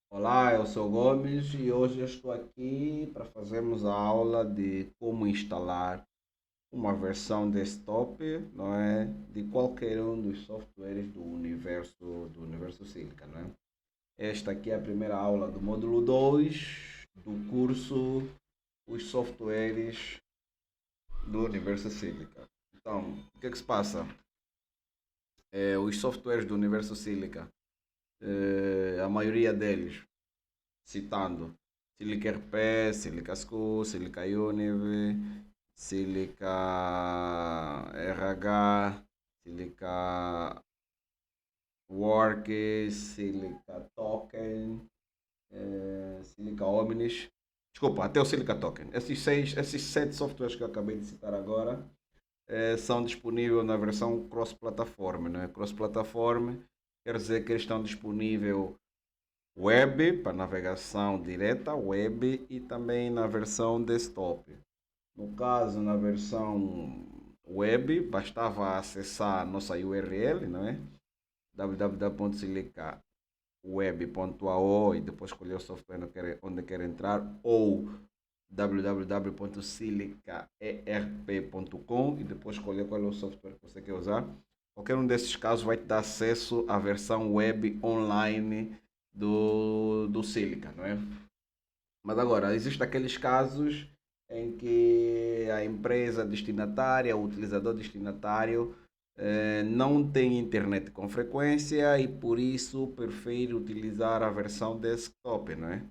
Olá, eu sou o Gomes e hoje eu estou aqui para fazermos a aula de como instalar uma versão desktop, não é, de qualquer um dos softwares do universo Silica, não é? Esta aqui é a primeira aula do módulo 2 do curso Os Softwares do Universo Silica. Então, o que é que se passa? Os softwares do Universo Silica, a maioria deles citando Silica RP, Silica School, Silica Univ, Silica RH, Silica Work, Silica Token, Silica Omnis. Desculpa, até o Silica Token. Esses sete softwares que eu acabei de citar agora são disponíveis na versão cross-plataforma. Né? Cross-plataforma quer dizer que eles estão disponíveis web para navegação direta, web e também na versão desktop. No caso, na versão web, bastava acessar a nossa URL, não é? www.silicaweb.ao e depois escolher o software onde quer entrar ou www.silicaerp.com e depois escolher qual é o software que você quer usar. Qualquer um desses casos vai te dar acesso à versão web online do Silica, não é? Mas agora, existem aqueles casos em que a empresa destinatária, o utilizador destinatário, não tem internet com frequência e por isso prefere utilizar a versão desktop, não é?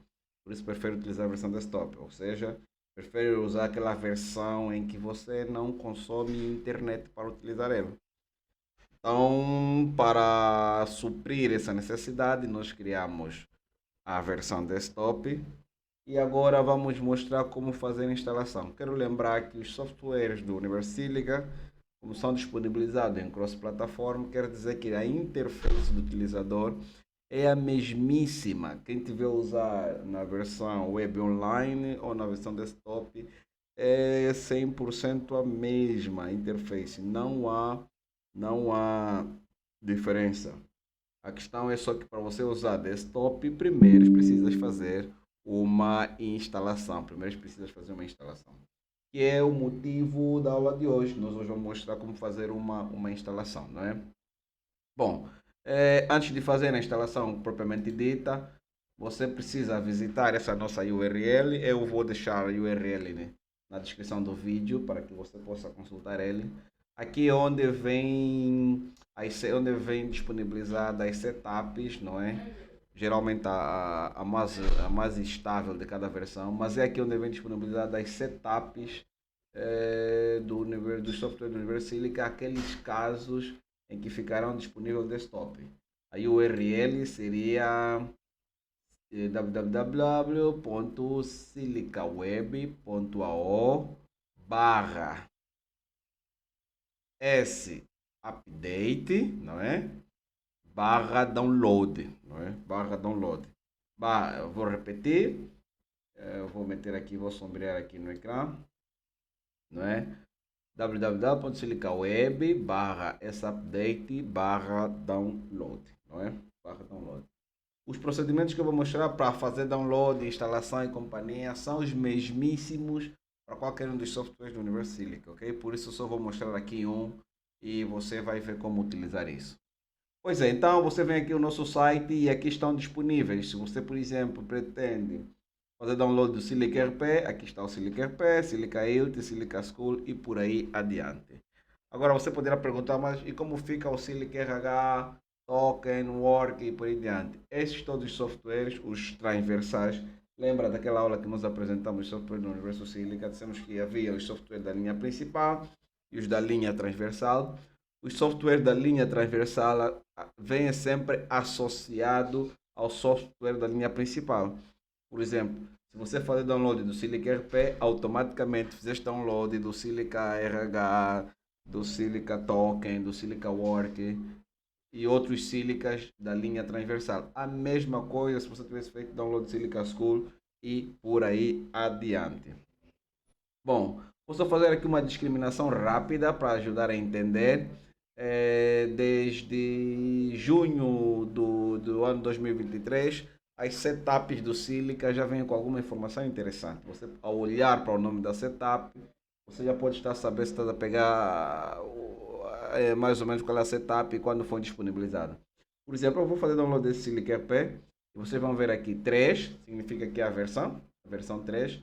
Por isso prefere utilizar a versão desktop, ou seja, prefere usar aquela versão em que você não consome internet para utilizar ela. Então, para suprir essa necessidade, nós criamos a versão desktop e agora vamos mostrar como fazer a instalação. Quero lembrar que os softwares do Universiliga, como são disponibilizados em cross-plataforma, quer dizer que a interface do utilizador é a mesmíssima. Quem tiver usar na versão web online ou na versão desktop é 100% a mesma interface. Não há diferença. A questão é só que para você usar desktop, primeiro precisas fazer uma instalação. Primeiro precisas fazer uma instalação. Que é o motivo da aula de hoje. Nós hoje vamos mostrar como fazer uma instalação, não é? Bom, antes de fazer a instalação propriamente dita, você precisa visitar essa nossa URL. Eu vou deixar a URL, né, na descrição do vídeo para que você possa consultar ele. Aqui é onde vem disponibilizada as setups, não é? Geralmente a mais estável de cada versão, mas é aqui onde vem disponibilizada as setups do software do Universo Silica, aqueles casos em que ficarão disponíveis o desktop. A URL seria www.silicaweb.ao barra s update, não é? Barra download, não é? Barra download. Eu vou repetir, eu vou meter aqui, vou sombrear aqui no ecrã, não é? www.silicaweb barra update barra download, não é? Barra download. Os procedimentos que eu vou mostrar para fazer download, instalação e companhia são os mesmíssimos para qualquer um dos softwares do Universo Silica, ok? Por isso eu só vou mostrar aqui um e você vai ver como utilizar isso. Pois é, então você vem aqui no nosso site e aqui estão disponíveis. Se você, por exemplo, pretende fazer download do Silica RP, aqui está o Silica RP, Silica Ut, Silica School e por aí adiante. Agora você poderá perguntar, mas e como fica o Silica RH, Token, Work e por aí adiante? Esses todos os softwares, os transversais, lembra daquela aula que nós apresentamos os softwares do Universo Silica? Dissemos que havia os softwares da linha principal e os da linha transversal. Os softwares da linha transversal vêm sempre associado ao software da linha principal. Por exemplo, se você fazer download do Silica RP, automaticamente fizeste download do Silica RH, do Silica Token, do Silica Work e outros Silicas da linha transversal. A mesma coisa se você tivesse feito download do Silica School e por aí adiante. Bom, vou só fazer aqui uma discriminação rápida para ajudar a entender. Desde junho do ano 2023, as setups do Silica já vêm com alguma informação interessante. Você, ao olhar para o nome da setup, você já pode estar sabendo se está a pegar mais ou menos qual é a setup e quando for disponibilizada. Por exemplo, eu vou fazer download desse Silica EP e vocês vão ver aqui 3, significa que é a versão 3.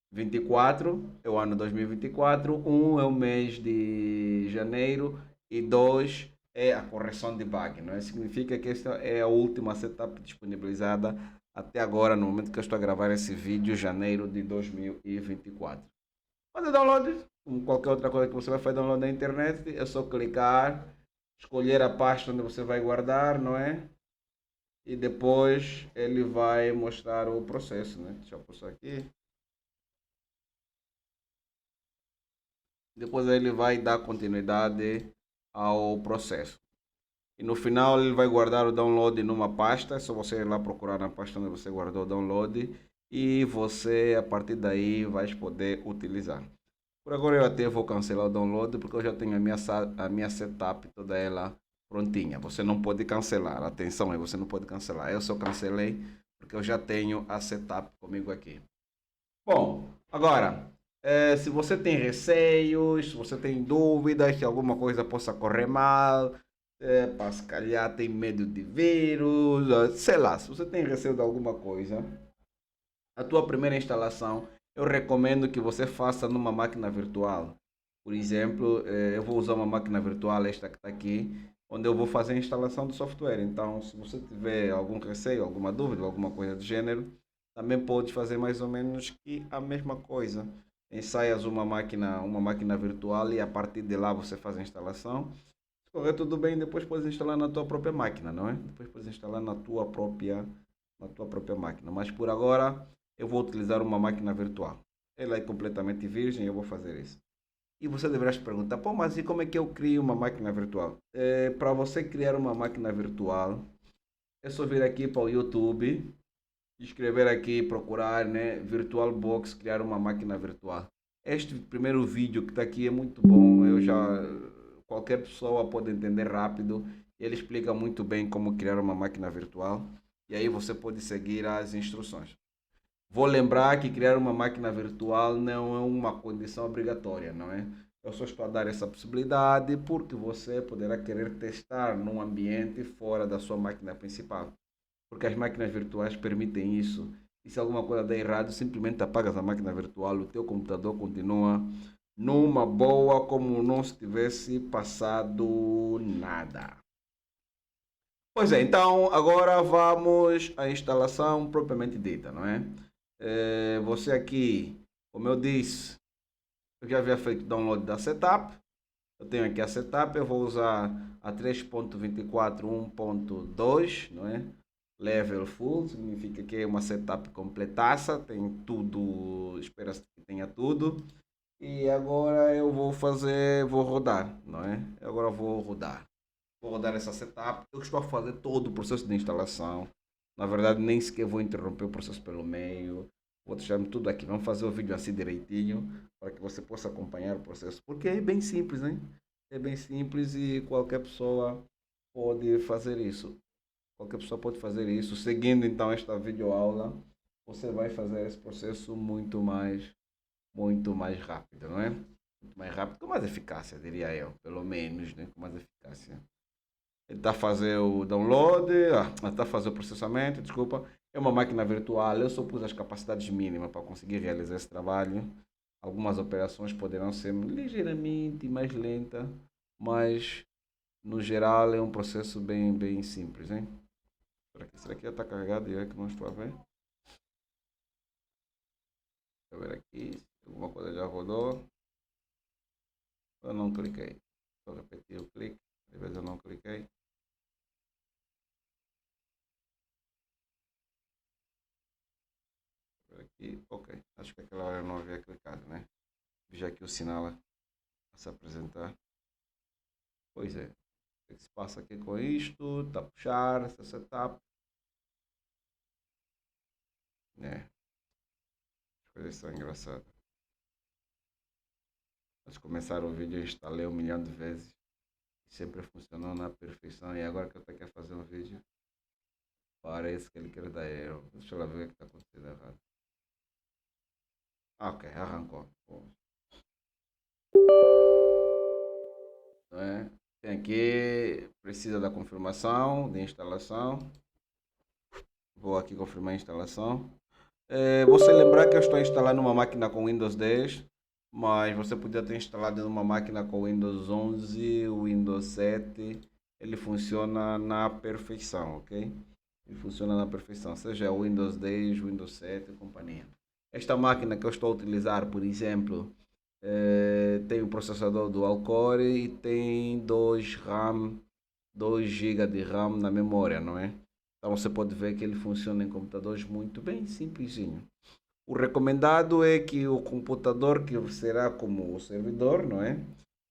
24 é o ano 2024, 1 é o mês de janeiro e 2 é a correção de bug, não é? Significa que esta é a última setup disponibilizada até agora, no momento que eu estou a gravar esse vídeo, janeiro de 2024. Fazer download, como qualquer outra coisa que você vai fazer download na internet, é só clicar, escolher a pasta onde você vai guardar, não é? E depois ele vai mostrar o processo, né? Deixa eu passar aqui. Depois ele vai dar continuidade ao processo. E no final ele vai guardar o download numa pasta, é só você ir lá procurar na pasta onde você guardou o download e você a partir daí vai poder utilizar. Por agora eu até vou cancelar o download porque eu já tenho a minha setup toda ela prontinha. Você não pode cancelar, atenção aí, você não pode cancelar. Eu só cancelei porque eu já tenho a setup comigo aqui. Bom, agora, se você tem receios, se você tem dúvidas que alguma coisa possa correr mal, pá, se calhar tem medo de vírus, sei lá, se você tem receio de alguma coisa, a tua primeira instalação, eu recomendo que você faça numa máquina virtual. Por exemplo, eu vou usar uma máquina virtual, esta que está aqui, onde eu vou fazer a instalação do software. Então, se você tiver algum receio, alguma dúvida, alguma coisa do gênero, também pode fazer mais ou menos que a mesma coisa. Ensaias uma máquina virtual e a partir de lá você faz a instalação. Se correr tudo bem, depois podes instalar na tua própria máquina, não é? Depois podes instalar na tua própria máquina. Mas por agora eu vou utilizar uma máquina virtual. Ela é completamente virgem, eu vou fazer isso. E você deverá se perguntar, pô, mas e como é que eu crio uma máquina virtual? Para você criar uma máquina virtual, é só vir aqui para o YouTube, escrever aqui, procurar, né, VirtualBox, criar uma máquina virtual. Este primeiro vídeo que está aqui é muito bom, qualquer pessoa pode entender rápido. Ele explica muito bem como criar uma máquina virtual e aí você pode seguir as instruções. Vou lembrar que criar uma máquina virtual não é uma condição obrigatória, não é? Eu só estou a dar essa possibilidade porque você poderá querer testar num ambiente fora da sua máquina principal. Porque as máquinas virtuais permitem isso. E se alguma coisa der errado, simplesmente apagas a máquina virtual, o teu computador continua numa boa, como não se tivesse passado nada. Pois é, então agora vamos à instalação propriamente dita, não é? Você aqui, como eu disse, eu já havia feito download da setup. Eu tenho aqui a setup, eu vou usar a 3.24 1.2, não é? Level full, significa que é uma setup completaça, tem tudo, espera-se que tenha tudo. E agora eu vou fazer, vou rodar, não é? Agora eu vou rodar. Vou rodar essa setup. Eu estou a fazer todo o processo de instalação. Na verdade, nem sequer vou interromper o processo pelo meio. Vou deixar tudo aqui. Vamos fazer o vídeo assim direitinho para que você possa acompanhar o processo. Porque é bem simples, hein? É bem simples e qualquer pessoa pode fazer isso. Qualquer pessoa pode fazer isso. Seguindo então esta videoaula, você vai fazer esse processo muito mais rápido, não é? Muito mais rápido, com mais eficácia, diria eu, pelo menos, né? Com mais eficácia. Ele está a fazer o download, está a fazer o processamento, desculpa. É uma máquina virtual, eu só pus as capacidades mínimas para conseguir realizar esse trabalho. Algumas operações poderão ser ligeiramente mais lentas, mas no geral é um processo bem simples, hein? Será que já está carregado e é que não estou a ver? Deixa eu ver aqui, se alguma coisa já rodou. Eu não cliquei. Vou repetir o clique, às vezes eu não cliquei. Aqui, ok. Acho que aquela hora eu não havia clicado, né? Veja aqui o sinal a se apresentar. Pois é. O que se passa aqui com isto? Está a puxar essa setup. É. As coisas são engraçadas. Antes de começar o vídeo eu instalei 1 milhão de vezes. Sempre funcionou na perfeição. E agora que eu estou aqui a fazer um vídeo, Parece que ele quer dar erro. Deixa eu lá ver o que está acontecendo errado. Ah, ok, arrancou. Bom, não é? Tem aqui, precisa da confirmação de instalação. Vou aqui confirmar a instalação. Você lembrar que eu estou instalando uma máquina com Windows 10, mas você podia ter instalado numa máquina com Windows 11, Windows 7. Ele funciona na perfeição, ok? Ele funciona na perfeição, seja o Windows 10, Windows 7 e companhia. Esta máquina que eu estou a utilizar, por exemplo, tem o processador dual core e tem 2 GB de RAM na memória, não é? Então você pode ver que ele funciona em computadores muito bem simplesinho. O recomendado é que o computador que será como o servidor, não é?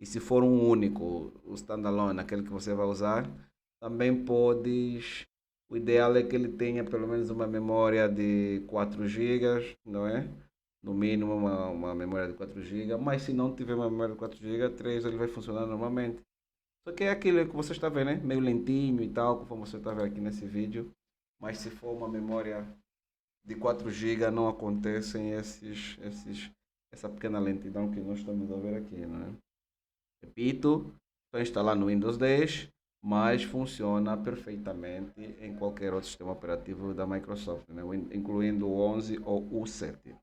E se for um único, o standalone, aquele que você vai usar, também podes. O ideal é que ele tenha pelo menos uma memória de 4 gigas, não é? No mínimo uma memória de 4 gigas, mas se não tiver uma memória de 4 gigas, 3 ele vai funcionar normalmente. Só que é aquilo que você está vendo, né? Meio lentinho e tal, conforme você está vendo aqui nesse vídeo. Mas se for uma memória de 4 GB não acontecem essa pequena lentidão que nós estamos a ver aqui, não é? Repito, estou instalado no Windows 10, mas funciona perfeitamente em qualquer outro sistema operativo da Microsoft, né? Incluindo o 11 ou o 7.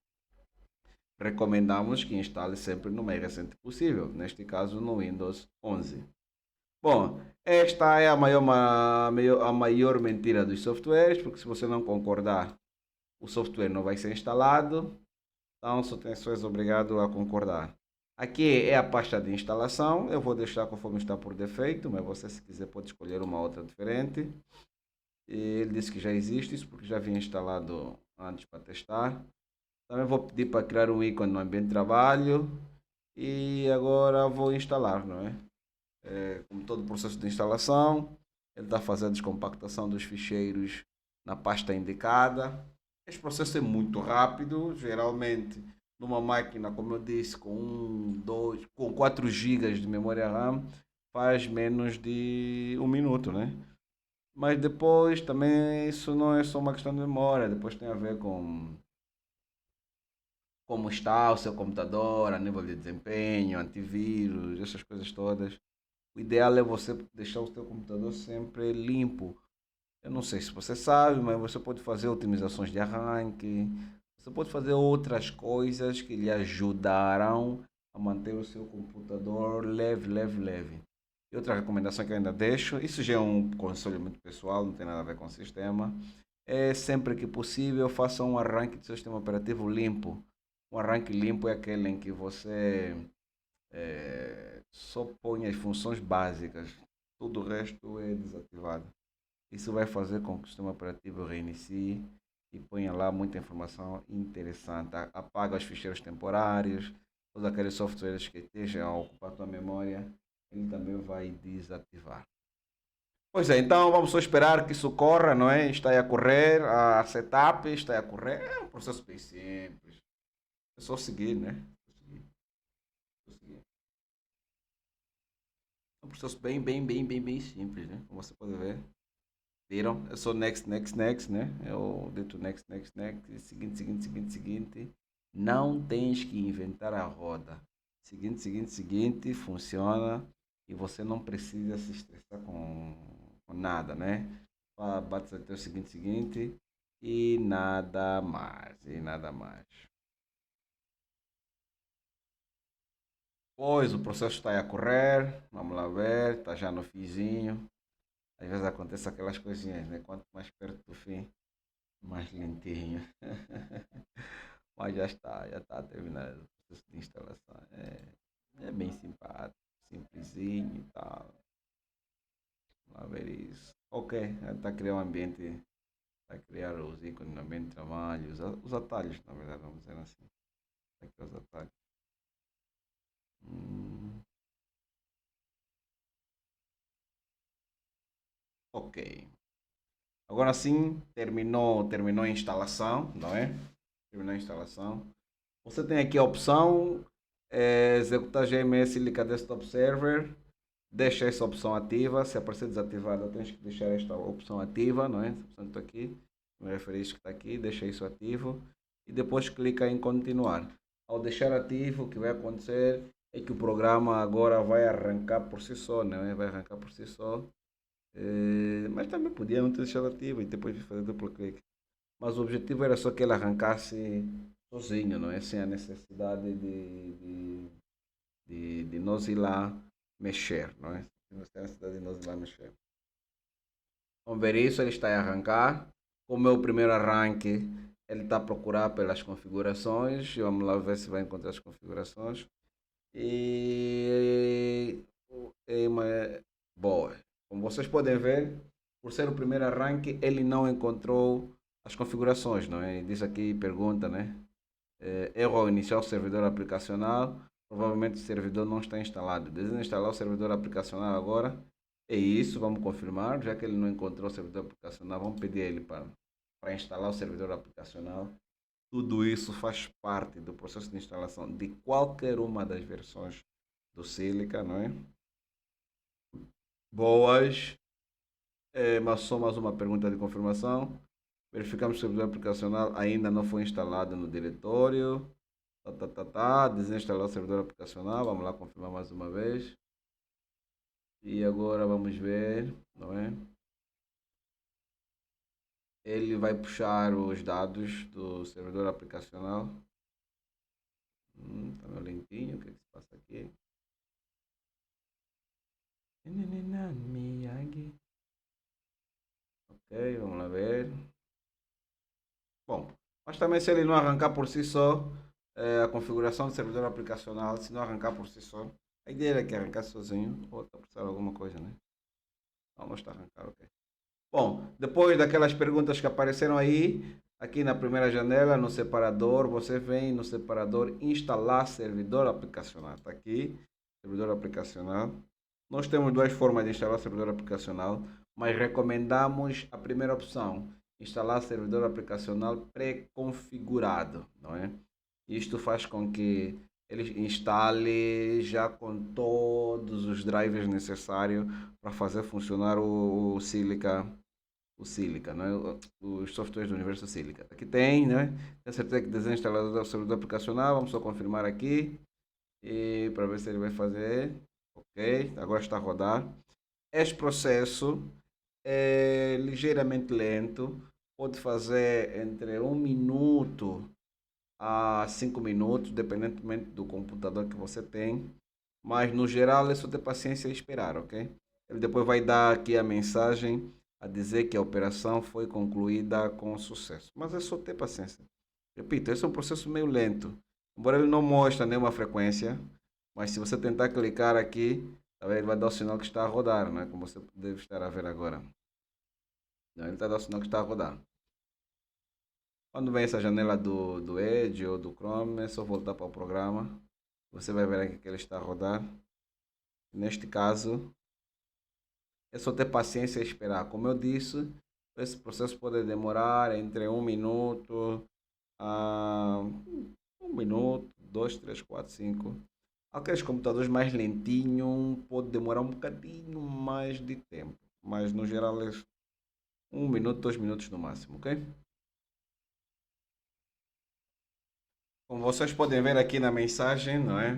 Recomendamos que instale sempre no mais recente possível, neste caso no Windows 11. Bom, esta é a maior mentira dos softwares, porque se você não concordar, o software não vai ser instalado, então só és obrigado a concordar. Aqui é a pasta de instalação, eu vou deixar conforme está por defeito, mas você se quiser pode escolher uma outra diferente. Ele disse que já existe isso porque já havia instalado antes para testar. Também vou pedir para criar um ícone no ambiente de trabalho e agora vou instalar, não é? Como todo o processo de instalação, ele está fazendo a descompactação dos ficheiros na pasta indicada. Este processo é muito rápido, geralmente numa máquina, como eu disse, com 4 GB de memória RAM, faz menos de 1 minuto, né? Mas depois também isso não é só uma questão de memória, depois tem a ver com como está o seu computador, a nível de desempenho, antivírus, essas coisas todas. O ideal é você deixar o seu computador sempre limpo. Eu não sei se você sabe, mas você pode fazer otimizações de arranque, você pode fazer outras coisas que lhe ajudarão a manter o seu computador leve, leve, leve. E outra recomendação que eu ainda deixo, isso já é um conselho muito pessoal, não tem nada a ver com o sistema, é sempre que possível faça um arranque do seu sistema operativo limpo. Um arranque limpo é aquele em que você só põe as funções básicas, todo o resto é desativado. Isso vai fazer com que o sistema operativo reinicie e ponha lá muita informação interessante. Apaga os ficheiros temporários, todos aqueles softwares que estejam a ocupar a tua memória, ele também vai desativar. Pois é, então vamos só esperar que isso corra, não é? Está aí a correr, a setup está aí a correr. É um processo bem simples. É só seguir, né? Só seguir. É um processo bem, bem, bem, bem, bem simples, né? Como você pode ver. Viram? Eu sou next, next, next, né? Eu dito next, next, next. Seguinte, seguinte, seguinte, seguinte. Não tens que inventar a roda. Seguinte, seguinte, seguinte. Funciona. E você não precisa se estressar com nada, né? Bate até o seguinte, seguinte. E nada mais. E nada mais. Pois o processo está aí a correr. Vamos lá ver. Está já no fizinho. Às vezes acontece aquelas coisinhas, né? Quanto mais perto do fim, mais lentinho. Mas já está terminado o processo de instalação. É bem simpático, simplesinho e tal. Vamos ver isso. Ok, está a criar um ambiente, está a criar os ícones no ambiente de trabalho, os atalhos, na verdade, vamos dizer assim. Aqui os atalhos. Hum, ok. Agora sim, terminou a instalação, não é? Terminou a instalação. Você tem aqui a opção executar GMS Silica Desktop Server. deixa essa opção ativa. Se aparecer desativada, tens que deixar esta opção ativa, não é? Essa opção que está aqui, me referi a isto que está aqui, deixa isso ativo e depois clica em continuar. Ao deixar ativo, o que vai acontecer é que o programa agora vai arrancar por si só, né? Vai arrancar por si só. Mas também podia não ter deixado ativo e depois fazer duplo clique. Mas o objetivo era só que ele arrancasse sozinho, não é? Sem a necessidade de nós ir lá mexer, não é? Sem a necessidade de nós ir lá mexer. Vamos ver isso, ele está a arrancar. Como é o primeiro arranque, ele está a procurar pelas configurações. Vamos lá ver se vai encontrar as configurações. E é uma boa. Como vocês podem ver, por ser o primeiro arranque, ele não encontrou as configurações, não é? Diz aqui, pergunta, né? Erro ao iniciar o servidor aplicacional. Provavelmente o servidor não está instalado. Desinstalar o servidor aplicacional agora. É isso, vamos confirmar. Já que ele não encontrou o servidor aplicacional, vamos pedir a ele para instalar o servidor aplicacional. Tudo isso faz parte do processo de instalação de qualquer uma das versões do Silica, não é? Boas. Mas só mais uma pergunta de confirmação. Verificamos que o servidor aplicacional ainda não foi instalado no diretório. Desinstalar o servidor aplicacional. Vamos lá confirmar mais uma vez. E agora vamos ver, não é? Ele vai puxar os dados do servidor aplicacional. Tá meio lentinho, o que é que se passa aqui? Ok, vamos lá ver. Bom, mas também se ele não arrancar por si só, a configuração do servidor aplicacional, se não arrancar por si só, a ideia era que arrancasse sozinho, ou está a precisar de alguma coisa, né? Não está a arrancar, ok. Bom, depois daquelas perguntas que apareceram aí, aqui na primeira janela, no separador, você vem no separador instalar servidor aplicacional. Está aqui, servidor aplicacional. Nós temos duas formas de instalar servidor aplicacional, mas recomendamos a primeira opção, instalar servidor aplicacional pré-configurado, não é? Isto faz com que ele instale já com todos os drivers necessários para fazer funcionar o Silica, né? Os softwares do universo Silica. Aqui tem, né? Tenho certeza que desinstalador do servidor aplicacional. Vamos só confirmar aqui e para ver se ele vai fazer. Ok, agora está a rodar. Este processo é ligeiramente lento. Pode fazer entre 1 minuto a 5 minutos, dependentemente do computador que você tem. Mas no geral é só ter paciência e esperar, ok? Ele depois vai dar aqui a mensagem a dizer que a operação foi concluída com sucesso. Mas é só ter paciência. Repito, esse é um processo meio lento. Embora ele não mostre nenhuma frequência, mas se você tentar clicar aqui, ele vai dar o sinal que está a rodar, né? Como você deve estar a ver agora. Ele está dando o sinal que está a rodar. Quando vem essa janela do Edge ou do Chrome, é só voltar para o programa. Você vai ver aqui que ele está a rodar. Neste caso, é só ter paciência e esperar. Como eu disse, esse processo pode demorar entre 1 minuto a 1 minuto, 2, 3, 4, 5. Aqueles computadores mais lentinhos pode demorar um bocadinho mais de tempo. Mas no geral é 1 minuto, 2 minutos no máximo, ok? Como vocês podem ver aqui na mensagem, não é?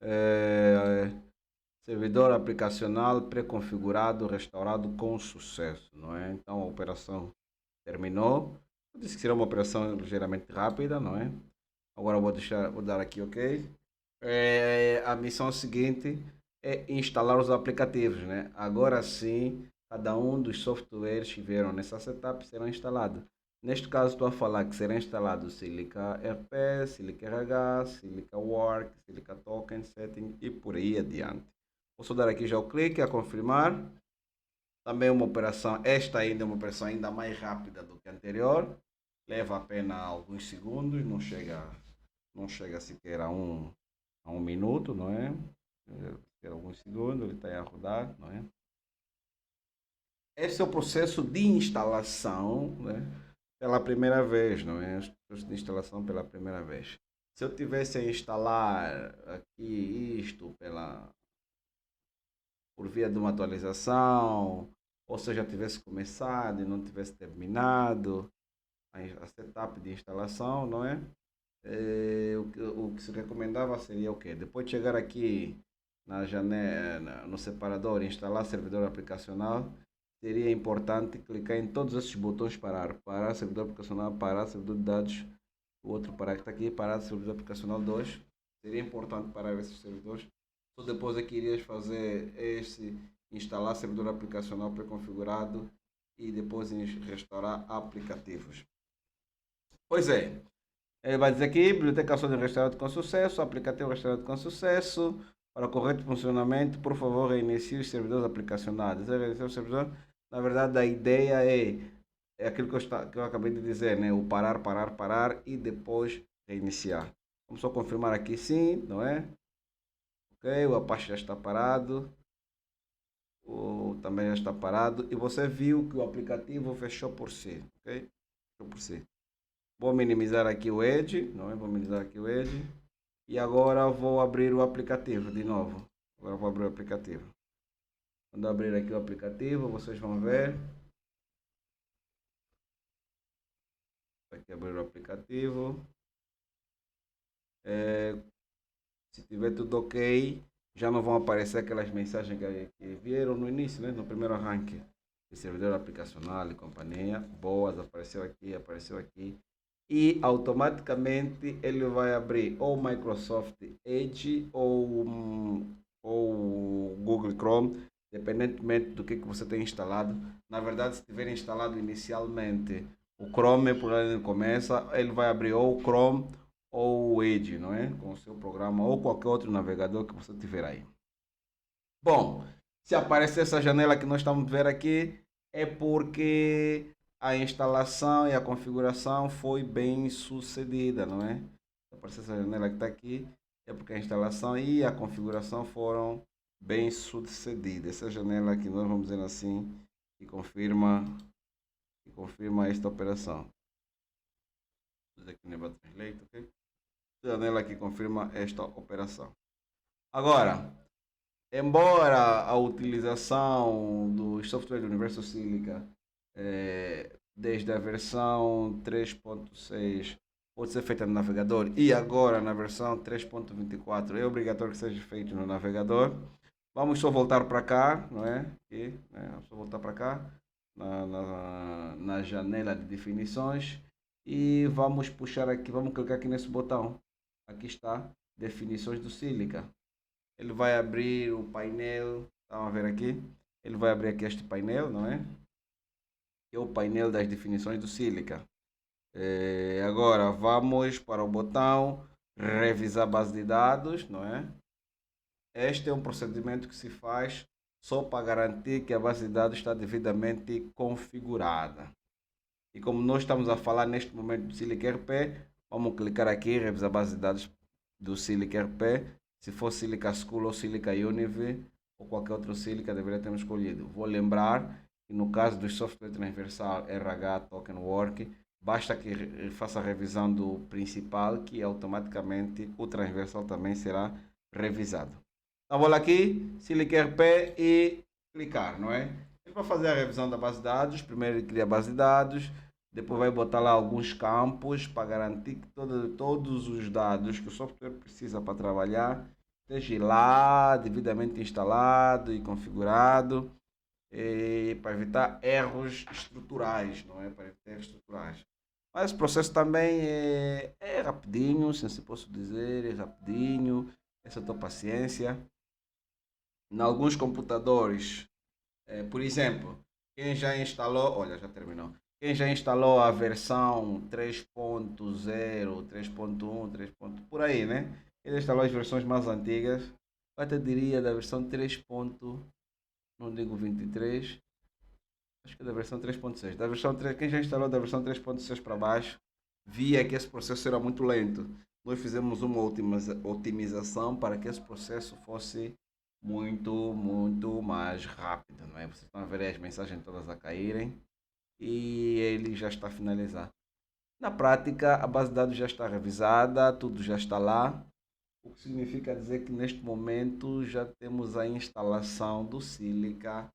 É, servidor aplicacional pré-configurado, restaurado com sucesso, não é? Então a operação terminou. Eu disse que seria uma operação ligeiramente rápida, não é? Agora vou dar aqui OK. A missão seguinte é instalar os aplicativos, né? Agora sim, cada um dos softwares que vieram nessa setup serão instalados. Neste caso, estou a falar que será instalado Silica RP, Silica RH, Silica Work, Silica Token Setting e por aí adiante. Posso dar aqui já o clique a confirmar. Também uma operação, esta ainda é uma operação ainda mais rápida do que a anterior. Leva apenas alguns segundos, não chega sequer a um minuto, não é? Alguns segundos, ele está a rodar, não é? Esse é o processo de instalação, né? Pela primeira vez, não é? O processo de instalação pela primeira vez. Se eu tivesse a instalar aqui isto por via de uma atualização, ou seja, tivesse começado e não tivesse terminado a setup de instalação, não é? O que se recomendava seria o quê? Depois de chegar aqui na janela, no separador, instalar servidor aplicacional, seria importante clicar em todos esses botões parar servidor aplicacional, parar servidor de dados, o outro parar que está aqui, parar servidor aplicacional 2. Seria importante parar esses servidores. Só depois é que irias fazer instalar servidor aplicacional pré-configurado e depois restaurar aplicativos. Pois é, ele vai dizer aqui, biblioteca só restaurada com sucesso, aplicativo restaurado com sucesso. Para correto funcionamento, por favor, reinicie os servidores aplicacionados. Reiniciar o servidor, na verdade, a ideia é aquilo que eu acabei de dizer, né? O parar e depois reiniciar. Vamos só confirmar aqui sim, não é? Ok, o Apache já está parado. Também já está parado. E você viu que o aplicativo fechou por si, ok? Fechou por si. Vou minimizar aqui o Edge, não é? Vou minimizar aqui o Edge. E agora vou abrir o aplicativo de novo. Agora vou abrir o aplicativo. Quando abrir aqui o aplicativo, vocês vão ver. Aqui abrir o aplicativo. Se tiver tudo ok, já não vão aparecer aquelas mensagens que vieram no início, né? No primeiro arranque. De servidor aplicacional e companhia. Boas, apareceu aqui. E automaticamente ele vai abrir ou Microsoft Edge ou Google Chrome, independentemente do que você tem instalado. Na verdade, se tiver instalado inicialmente o Chrome, por onde ele começa, ele vai abrir ou o Chrome ou o Edge, não é? Com o seu programa ou qualquer outro navegador que você tiver aí. Bom, se aparecer essa janela que nós estamos vendo aqui, é porque a instalação e a configuração foi bem sucedida, não é? Se aparecer essa janela que está aqui, é porque a instalação e a configuração foram bem sucedidas. Essa janela aqui, nós vamos dizer assim, que confirma esta operação. Aqui no Translate, ok? Janela que confirma esta operação. Agora, embora a utilização do software do Universo Silica desde a versão 3.6 pode ser feita no navegador e agora na versão 3.24 é obrigatório que seja feito no navegador. Vamos só voltar para cá, não é? Aqui, né? Vamos só voltar para cá na janela de definições e vamos puxar aqui, vamos clicar aqui nesse botão. Aqui está, definições do Silica. Ele vai abrir o painel, estão a ver aqui? Ele vai abrir aqui este painel, não é? Que é o painel das definições do Silica. Agora vamos para o botão revisar base de dados, não é? Este é um procedimento que se faz só para garantir que a base de dados está devidamente configurada. E como nós estamos a falar neste momento do Silica RP, vamos clicar aqui, revisar a base de dados do Silica RP. Se for Silica School ou Silica Univ ou qualquer outro Silica, deveria ter escolhido. Vou lembrar que no caso do software transversal RH Token Work, basta que faça a revisão do principal, que automaticamente o transversal também será revisado. Então vou lá aqui, Silica RP e clicar, não é? Ele vai fazer a revisão da base de dados. Primeiro ele cria a base de dados, depois vai botar lá alguns campos para garantir que todos os dados que o software precisa para trabalhar esteja lá devidamente instalado e configurado, para evitar erros estruturais, não é? Para evitar erros estruturais. Mas o processo também é rapidinho, se assim posso dizer, é rapidinho, é só tua paciência. Em alguns computadores, por exemplo, quem já instalou, olha, já terminou. Quem já instalou a versão 3.0, 3.1, 3. Por aí, né? Quem instalou as versões mais antigas, eu até diria da versão 3. Não digo 23, acho que é da versão 3.6. Da versão 3, quem já instalou da versão 3.6 para baixo, via que esse processo era muito lento. Nós fizemos uma otimização para que esse processo fosse muito mais rápido, não é? Vocês estão a ver as mensagens todas a caírem e ele já está finalizado. Na prática, a base de dados já está revisada, tudo já está lá. o que significa dizer que neste momento já temos a instalação do Silica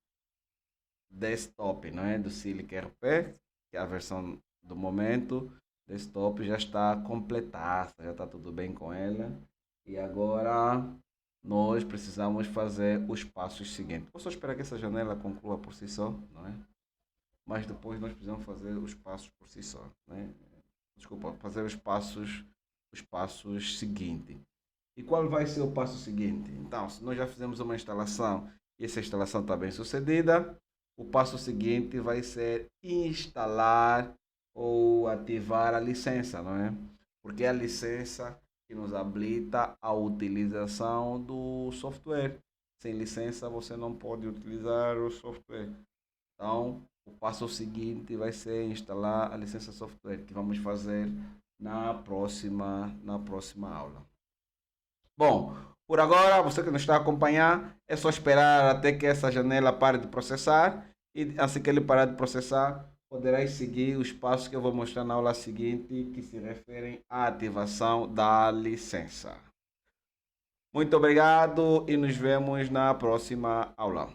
Desktop, não é? Do Silica RP, que é a versão do momento. Desktop já está completada, já está tudo bem com ela. E agora nós precisamos fazer os passos seguintes. Vou só esperar que essa janela conclua por si só, não é? Mas depois nós precisamos fazer os passos por si só, né? Desculpa, fazer os passos seguintes. E qual vai ser o passo seguinte? Então, se nós já fizemos uma instalação e essa instalação está bem sucedida, o passo seguinte vai ser instalar ou ativar a licença, não é? Porque é a licença que nos habilita a utilização do software. Sem licença você não pode utilizar o software. Então, o passo seguinte vai ser instalar a licença software, que vamos fazer na próxima aula. Bom, por agora, você que nos está a acompanhar, é só esperar até que essa janela pare de processar e assim que ele parar de processar, poderás seguir os passos que eu vou mostrar na aula seguinte que se referem à ativação da licença. Muito obrigado e nos vemos na próxima aula.